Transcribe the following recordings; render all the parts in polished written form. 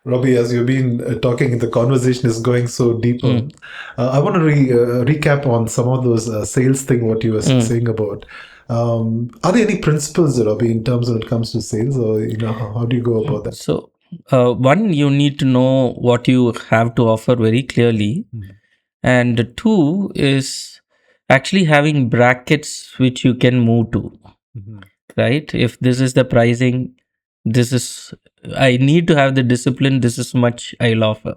Robbie, as you've been talking, the conversation is going so deeper. Mm. I want to recap on some of those sales thing, what you were saying about. Are there any principles, Robbie, in terms when it comes to sales, or how do you go about that? So, one, you need to know what you have to offer very clearly. And two is actually having brackets which you can move to, right? If this is the pricing, this is, I need to have the discipline, this is much I'll offer.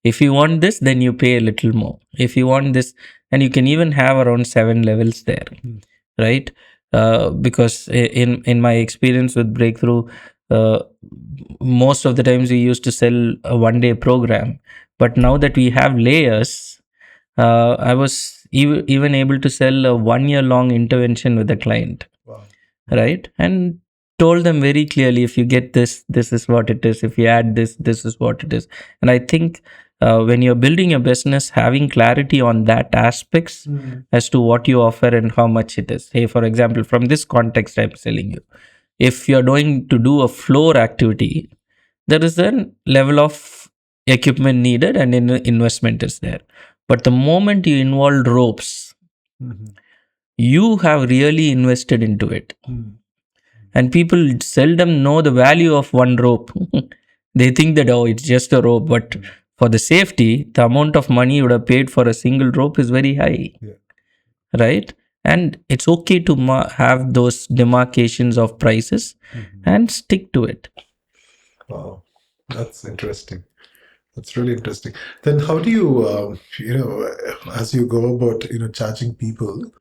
If you want this, then you pay a little more. If you want this, and you can even have around 7 levels there, right? Because in my experience with Breakthrough, uh, most of the times we used to sell a 1 day program, but now that we have layers, I was even able to sell a 1 year long intervention with a client, Wow. right? And told them very clearly, if you get this, this is what it is. If you add this, this is what it is. And I think when you're building a business, having clarity on that aspects as to what you offer and how much it is. Hey, for example, from this context I'm selling you, if you're going to do a floor activity, there is a level of equipment needed and investment is there. But the moment you involve ropes, you have really invested into it. And people seldom know the value of one rope. They think that, oh, it's just a rope. But for the safety, the amount of money you would have paid for a single rope is very high. Right? And it's okay to have those demarcations of prices and stick to it. Wow, that's interesting. That's really interesting. Then how do you, as you go about, charging people,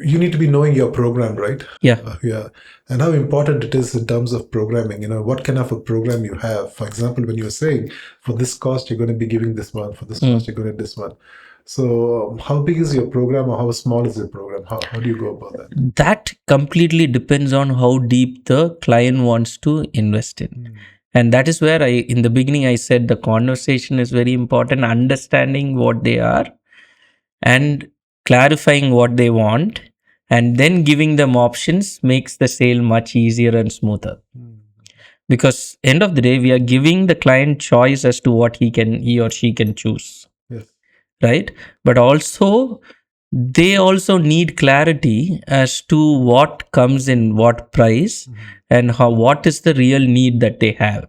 you need to be knowing your program, right? Yeah. Yeah. And how important it is in terms of programming, what kind of a program you have. For example, when you're saying, for this cost, you're going to be giving this one, for this cost, you're going to this one. So how big is your program or how small is your program? How do you go about that? That completely depends on how deep the client wants to invest in. And that is where in the beginning, I said the conversation is very important, understanding what they are and clarifying what they want, and then giving them options makes the sale much easier and smoother. Because end of the day, we are giving the client choice as to what he or she can choose. Yes. Right? But also, they also need clarity as to what comes in what price and what is the real need that they have.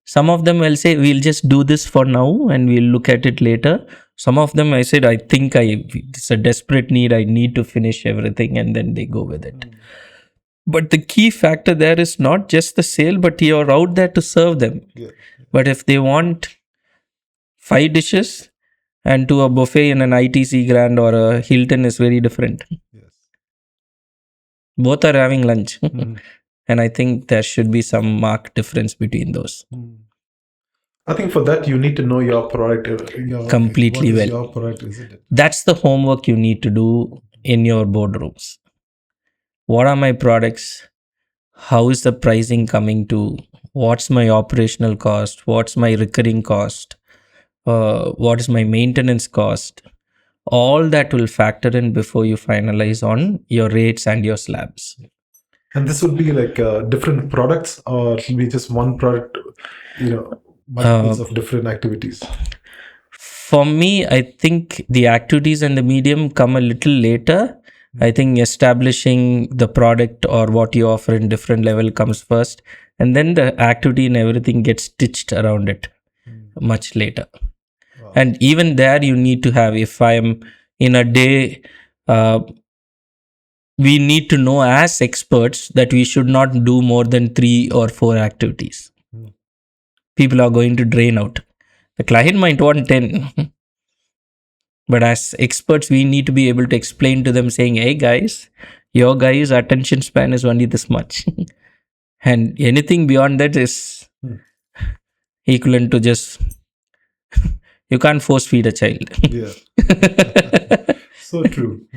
Some of them will say, we'll just do this for now and we'll look at it later. Some of them, I said, I think it's a desperate need, I need to finish everything, and then they go with it. But the key factor there is not just the sale, but you're out there to serve them. But if they want 5 dishes, and to a buffet in an ITC Grand or a Hilton is very different. Both are having lunch. And I think there should be some marked difference between those. I think for that, you need to know your product. Completely well. Your product, isn't it? That's the homework you need to do in your boardrooms. What are my products? How is the pricing coming to? What's my operational cost? What's my recurring cost? What is my maintenance cost? All that will factor in before you finalize on your rates and your slabs. And this would be like different products, or it will be just one product, multiples of different activities? For me, I think the activities and the medium come a little later. I think establishing the product or what you offer in different level comes first, and then the activity and everything gets stitched around it much later. Wow. And even there, you need to have, if I am in a day, we need to know as experts that we should not do more than 3 or 4 activities. People are going to drain out. The client might want 10. But as experts, we need to be able to explain to them saying, hey guys, your guys' attention span is only this much. And anything beyond that is equivalent to just, you can't force feed a child. Yeah. So true.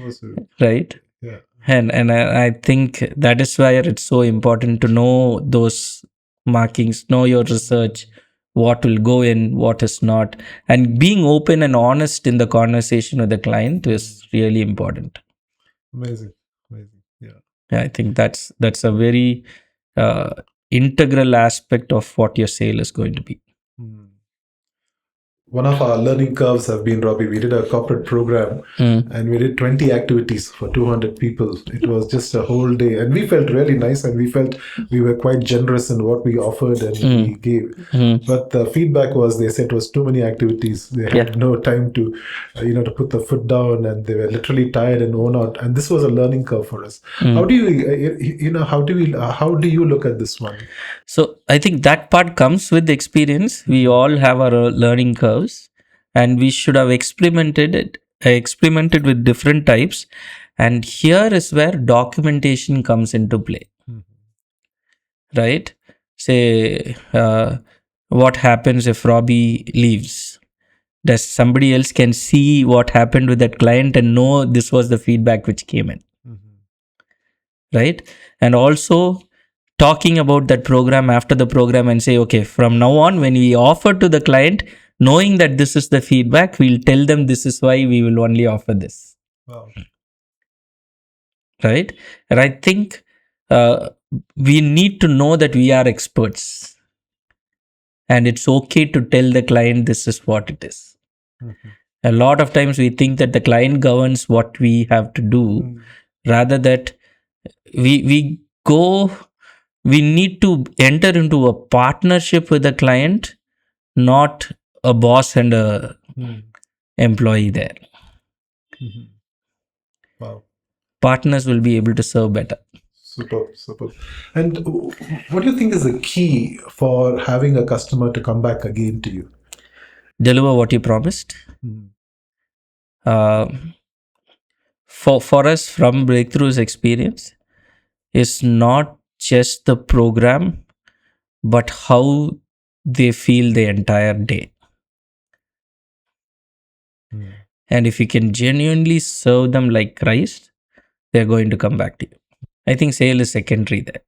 Right? Yeah. And I think that is why it's so important to know those markings, know your research, what will go in, what is not, and being open and honest in the conversation with the client is really important. Amazing. Yeah. I think that's a very integral aspect of what your sale is going to be. One of our learning curves have been, Robbie, we did a corporate program and we did 20 activities for 200 people. It was just a whole day and we felt really nice and we felt we were quite generous in what we offered and we gave. But the feedback was they said it was too many activities. They had no time to, to put the foot down and they were literally tired and worn out. And this was a learning curve for us. How do you, how do you look at this one? So I think that part comes with experience. We all have our learning curves, and we should have experimented with different types. And here is where documentation comes into play, right? Say, what happens if Robbie leaves? Does somebody else can see what happened with that client and know this was the feedback which came in, right? And also talking about that program after the program and say, okay, from now on, when we offer to the client, knowing that this is the feedback, we'll tell them this is why we will only offer this. Wow. Right? And I think we need to know that we are experts. And it's okay to tell the client this is what it is. A lot of times we think that the client governs what we have to do, rather that we need to enter into a partnership with the client, not a boss and a employee there. Wow. Partners will be able to serve better. Super. And what do you think is the key for having a customer to come back again to you? Deliver what you promised. For us, from Breakthrough's experience, is not just the program, but how they feel the entire day. And if you can genuinely serve them like Christ, they're going to come back to you. I think sale is secondary there.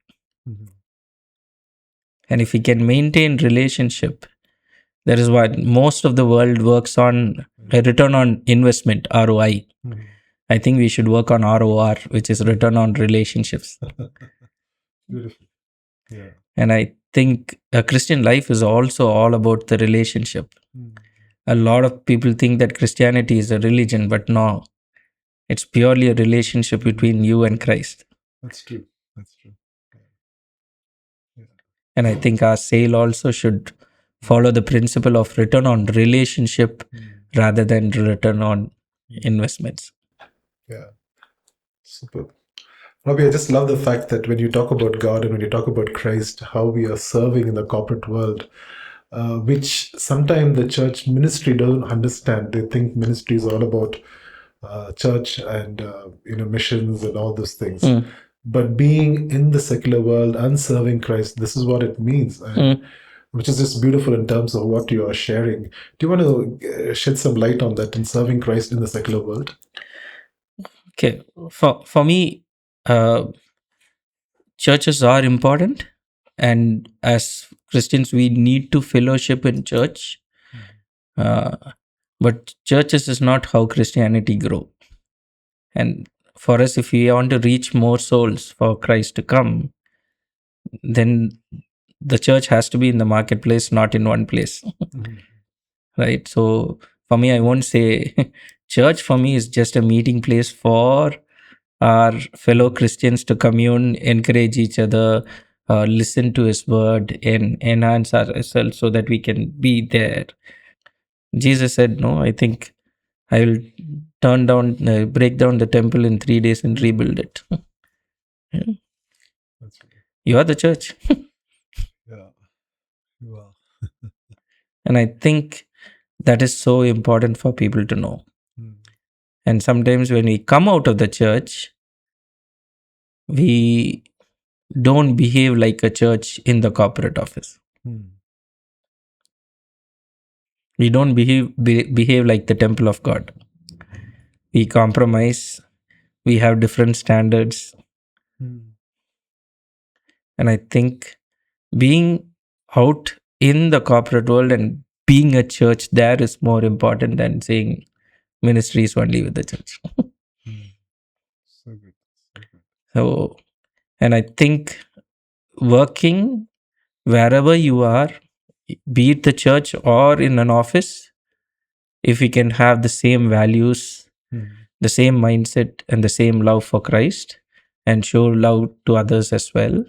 And if you can maintain relationship, that is what most of the world works on, a return on investment, ROI. I think we should work on ROR, which is return on relationships. Beautiful. Yeah. And I think a Christian life is also all about the relationship. A lot of people think that Christianity is a religion, but no, it's purely a relationship between you and Christ. That's true. Yeah. And I think our sale also should follow the principle of return on relationship rather than return on investments. Yeah. Super. Robbie, I just love the fact that when you talk about God and when you talk about Christ, how we are serving in the corporate world, which sometimes the church ministry doesn't understand. They think ministry is all about church and missions and all those things. But being in the secular world and serving Christ, this is what it means. And which is just beautiful in terms of what you are sharing. Do you want to shed some light on that in serving Christ in the secular world? Okay, for me, churches are important, and as Christians, we need to fellowship in church. But churches is not how Christianity grow. And for us, if we want to reach more souls for Christ to come, then the church has to be in the marketplace, not in one place. Right? So for me, I won't say church for me is just a meeting place for our fellow Christians to commune, encourage each other, listen to His word, and enhance ourselves so that we can be there. Jesus said, no, I think I will break down the temple in 3 days and rebuild it. Yeah. You are the church. Yeah. Wow. And I think that is so important for people to know. And sometimes when we come out of the church, we don't behave like a church in the corporate office. We don't behave like the temple of God. We compromise. We have different standards. And I think being out in the corporate world and being a church there is more important than saying ministry is only with the church. So good. So, and I think working wherever you are, be it the church or in an office, if we can have the same values, the same mindset, and the same love for Christ, and show love to others as well,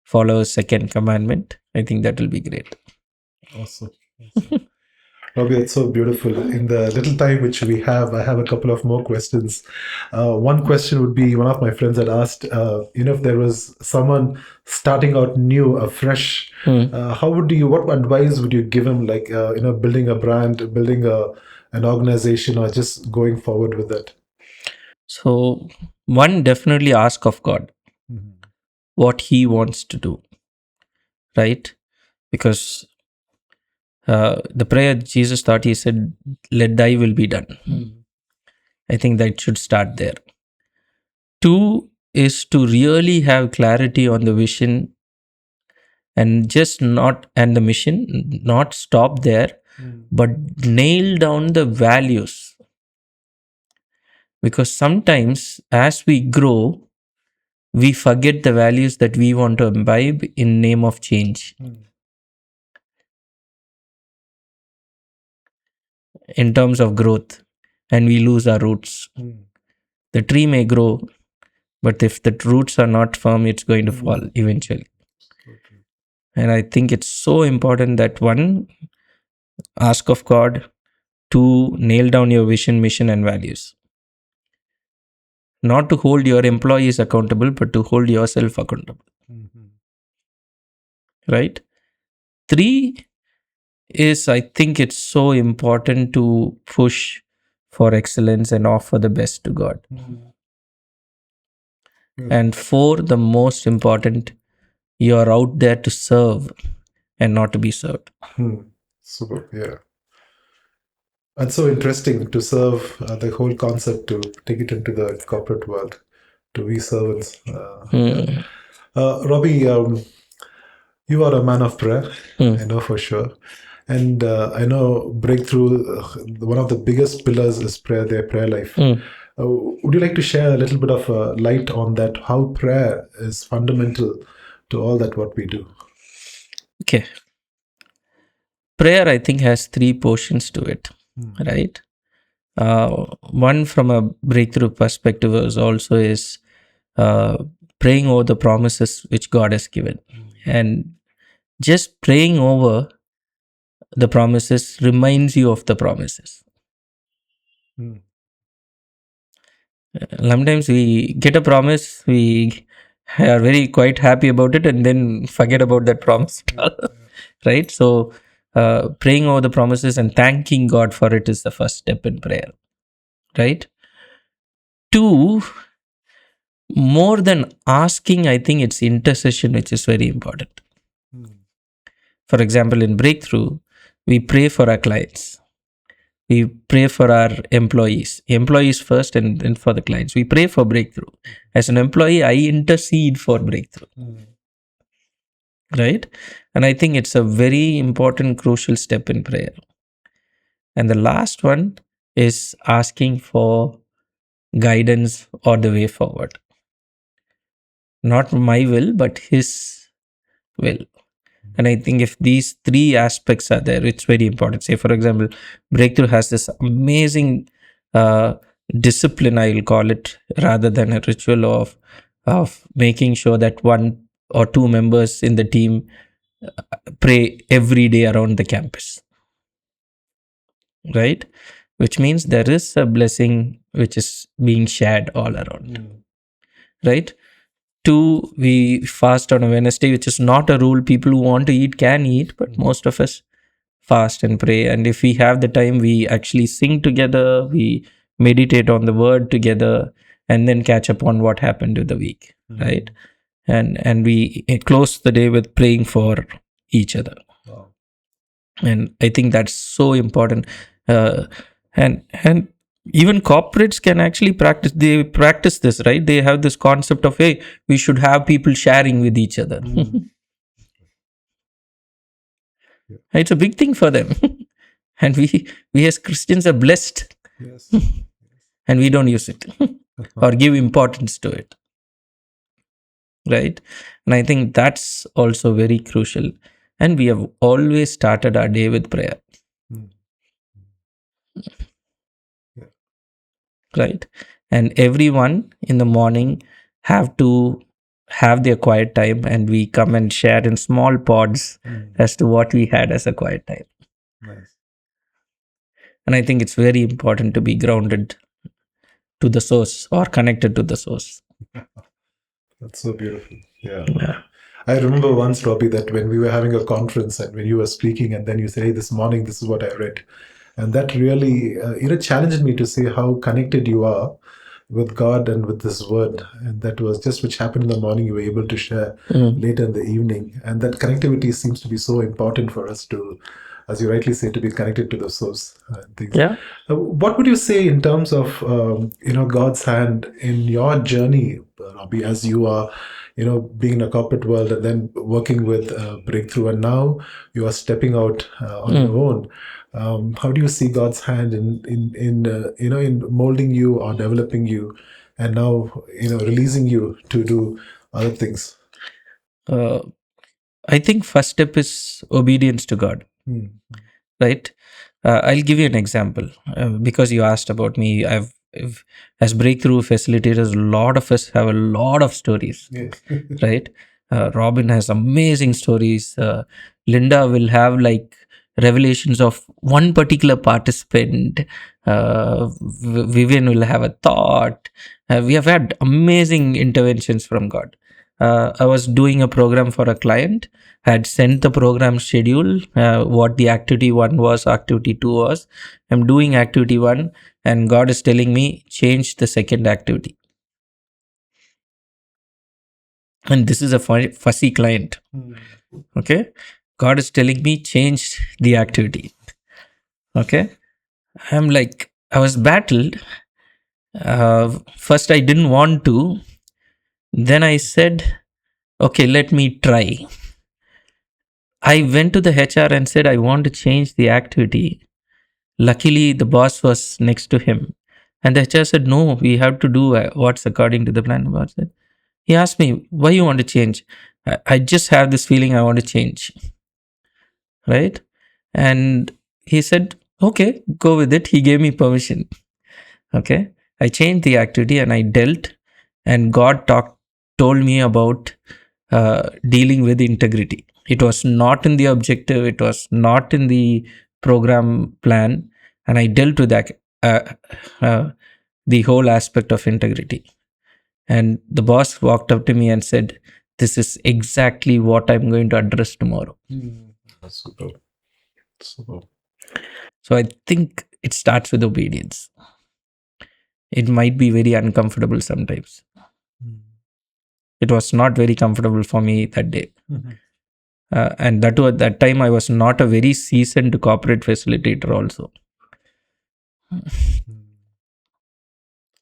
follow his second commandment, I think that will be great. Awesome. Robbie, it's so beautiful. In the little time which we have, I have a couple of more questions. One question would be, one of my friends had asked, if there was someone starting out new, fresh, what advice would you give him, like, building a brand, building an organization, or just going forward with it? So, one, definitely ask of God what he wants to do, right? Because the prayer Jesus taught, he said, let thy will be done. I think that should start there. Two is to really have clarity on the vision and the mission, not stop there, but nail down the values. Because sometimes as we grow, we forget the values that we want to imbibe in name of change. In terms of growth, and we lose our roots. The tree may grow, but if the roots are not firm, it's going to fall eventually. And I think it's so important that one, ask of God, to nail down your vision, mission, and values. Not to hold your employees accountable, but to hold yourself accountable. Right? Three is, I think it's so important to push for excellence and offer the best to God. And four, the most important, you're out there to serve and not to be served. Super, yeah. And so interesting to serve, the whole concept, to take it into the corporate world, to be servants. Yeah. Robbie, you are a man of prayer, I know for sure. And I know Breakthrough, one of the biggest pillars is prayer, their prayer life. Would you like to share a little bit of light on that, how prayer is fundamental to all that what we do? Okay. Prayer, I think, has three portions to it, right? One, from a breakthrough perspective, is praying over the promises which God has given. And just praying over the promises reminds you of the promises. Sometimes we get a promise, we are very quite happy about it, and then forget about that promise. Right? So, praying over the promises and thanking God for it is the first step in prayer. Right? Two, more than asking, I think it's intercession which is very important. For example, in Breakthrough, we pray for our clients. We pray for our employees first, and then for the clients. We pray for Breakthrough. As an employee, I intercede for Breakthrough. Right? And I think it's a very important, crucial step in prayer. And the last one is asking for guidance or the way forward. Not my will, but His will. And I think if these three aspects are there, it's very important. Say, for example, Breakthrough has this amazing discipline, I will call it, rather than a ritual of making sure that one or two members in the team pray every day around the campus. Right? Which means there is a blessing which is being shared all around. Right? Two, we fast on a Wednesday, which is not a rule. People who want to eat can eat, but most of us fast and pray. And if we have the time, we actually sing together, we meditate on the word together, and then catch up on what happened with the week. Right? And we close the day with praying for each other. Wow. And I think that's so important. And even corporates can actually practice this, right? They have this concept of, hey, we should have people sharing with each other. It's a big thing for them. And we as Christians are blessed. Yes. And we don't use it or give importance to it. right? And I think that's also very crucial. And we have always started our day with prayer, Mm. Yeah. right? And everyone in the morning have to have their quiet time, and we come and share in small pods Mm. as to what we had as a quiet time. Nice. And I think it's very important to be grounded to the source or connected to the source. That's so beautiful. Yeah. Yeah. I remember once, Robbie, that when we were having a conference and when you were speaking, and then you say, "Hey, this morning, this is what I read," and that really, challenged me to see how connected you are with God and with this word, and that was just which happened in the morning. You were able to share Mm. later in the evening, and that connectivity seems to be so important for us to, as you rightly say, to be connected to the source and things. Yeah. What would you say in terms of God's hand in your journey, Robbie, as you are being in a corporate world and then working with Breakthrough, and now you are stepping out on your Mm. own. How do you see God's hand in molding you or developing you, and now releasing you to do other things? Uh, I think first step is obedience to God, Hmm. right? I'll give you an example because you asked about me. As breakthrough facilitators, a lot of us have a lot of stories, Yes. right? Robin has amazing stories. Linda will have like revelations of one particular participant. Vivian will have a thought. We have had amazing interventions from God. I was doing a program for a client, had sent the program schedule, what the activity 1 was, activity 2 was. I'm doing activity 1, and God is telling me, change the second activity. And this is a fussy client. Hmm. Okay. God is telling me, change the activity. Okay. I'm like, I was battled. First, I didn't want to. Then I said, okay, let me try. I went to the HR and said, I want to change the activity. Luckily, the boss was next to him. And the HR said, no, we have to do what's according to the plan. Boss said, he asked me, why you want to change? I just have this feeling I want to change. Right? And he said, okay, go with it. He gave me permission. Okay. I changed the activity and I dealt, and God told me about dealing with integrity. It was not in the objective, it was not in the program plan, and I dealt with that, the whole aspect of integrity. And the boss walked up to me and said, this is exactly what I'm going to address tomorrow. Hmm. Super. Super. So I think it starts with obedience. It might be very uncomfortable sometimes. Hmm. It was not very comfortable for me that day. Mhm. And that was, at that time, I was not a very seasoned corporate facilitator also. Hmm.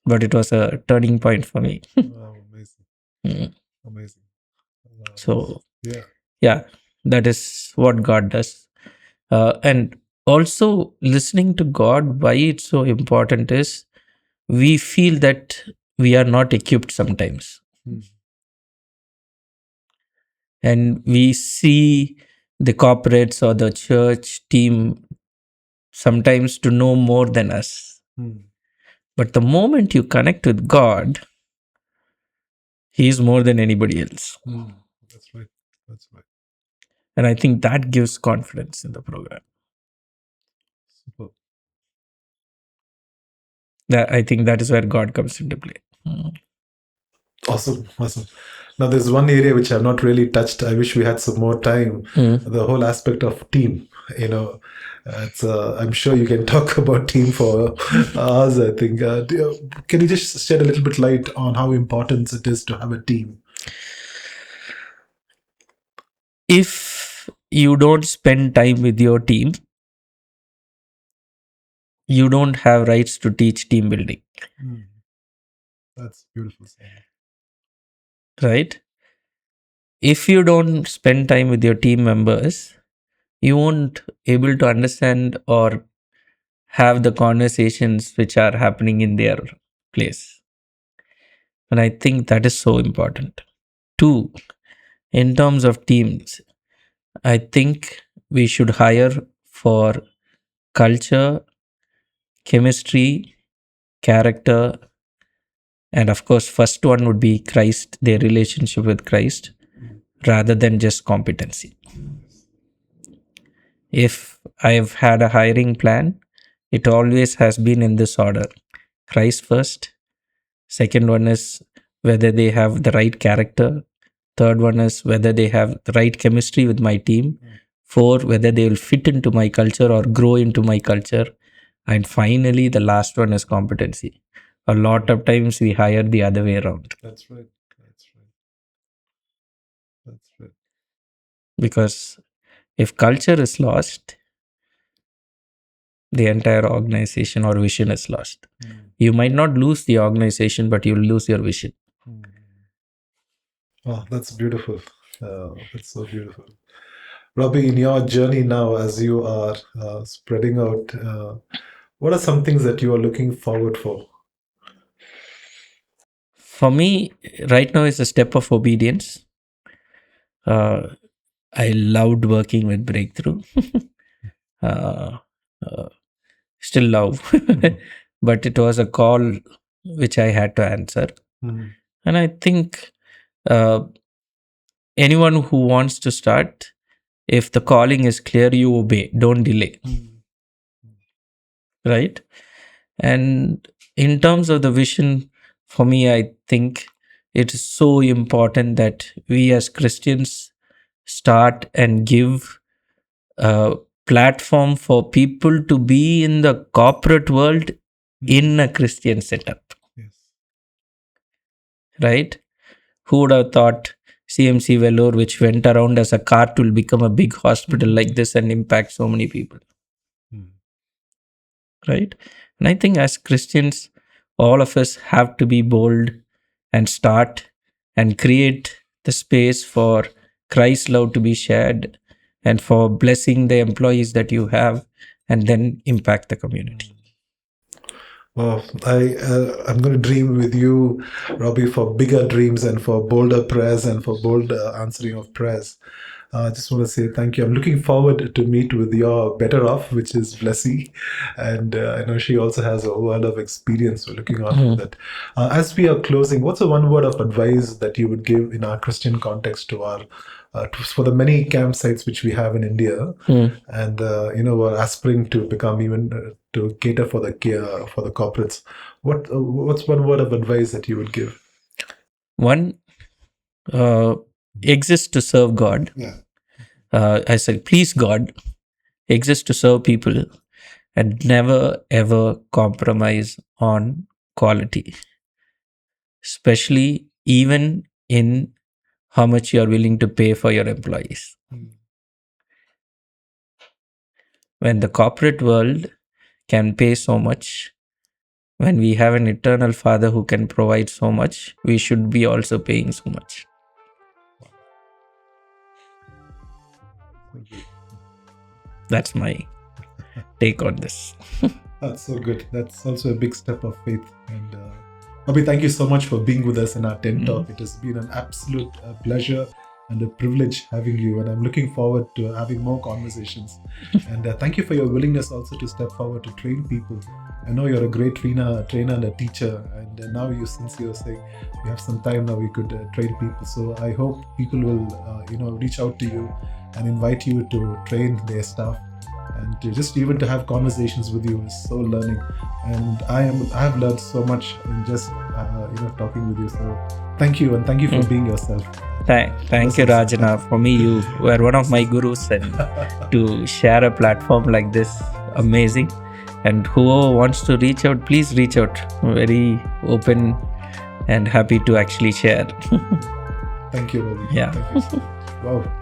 But it was a turning point for me. Wow, amazing. Mm. Amazing. So, Yeah. yeah, that is what God does. And also, listening to God, why it's so important is we feel that we are not equipped sometimes. Hmm. And we see the corporates or the church team sometimes to know more than us. Hmm. But the moment you connect with God, He is more than anybody else. Hmm. That's right. That's right. And I think that gives confidence in the program. Super. I think that is where God comes into play. Mm. Awesome. Awesome. Now, there's one area which I've not really touched. I wish we had some more time. Mm. The whole aspect of team. It's. I'm sure you can talk about team for hours. I think. Can you just shed a little bit light on how important it is to have a team? If you don't spend time with your team, you don't have rights to teach team building, Hmm. That's beautiful. right? If you don't spend time with your team members, you won't able to understand or have the conversations which are happening in their place. And I think that is so important. 2, in terms of teams, I think we should hire for culture, chemistry, character, and of course, first one would be Christ, their relationship with Christ, rather than just competency. If I've had a hiring plan, it always has been in this order: Christ first, second one is whether they have the right character, third one is whether they have the right chemistry with my team, 4, whether they will fit into my culture or grow into my culture, and finally the last one is competency. A lot of times we hire the other way around, That's right. That's right. That's right. because if culture is lost, the entire organization or vision is lost. You might not lose the organization, but you'll lose your vision. Oh, that's beautiful. That's so beautiful. Robbie, in your journey now, as you are spreading out, what are some things that you are looking forward for? For me, right now is a step of obedience. I loved working with Breakthrough. uh, uh, Still love, but it was a call which I had to answer. And I think anyone who wants to start, if the calling is clear, you obey, don't delay. Right? And in terms of the vision, for me, I think it is so important that we as Christians start and give a platform for people to be in the corporate world in a Christian setup. Yes. Right? Who would have thought CMC Vellore, which went around as a cart, will become a big hospital like this and impact so many people? Right? And I think as Christians, all of us have to be bold and start and create the space for Christ's love to be shared and for blessing the employees that you have and then impact the community. Well, I'm going to dream with you, Robbie, for bigger dreams and for bolder prayers and for bold answering of prayers. I just want to say thank you. I'm looking forward to meet with your better off, which is Blessy, and I know she also has a world of experience. We're looking on for that. As we are closing, what's the one word of advice that you would give in our Christian context to our for the many campsites which we have in India, and we're aspiring to become even to cater for the corporates. What's one word of advice that you would give? One, exist to serve God. Yeah. I said, please God, exist to serve people and never ever compromise on quality, especially even in how much you are willing to pay for your employees. When the corporate world can pay so much, when we have an eternal Father who can provide so much, we should be also paying so much. That's my take on this. That's so good. That's also a big step of faith. And Abhi, thank you so much for being with us in our TED Talk. It has been an absolute pleasure and a privilege having you. And I'm looking forward to having more conversations. And thank you for your willingness also to step forward to train people. I know you're a great trainer and a teacher. And now since you're saying you have some time now, we could train people. So I hope people will, reach out to you and invite you to train their staff. And to have conversations with you is so learning, and I have learned so much in just talking with you. So thank you, and thank you for being yourself. Thank you, Rajana. For me, you were one of my gurus, and to share a platform like this, amazing. And whoever wants to reach out, please reach out. I'm very open and happy to actually share. Thank you, Ravi. Yeah. Thank you so much. Wow.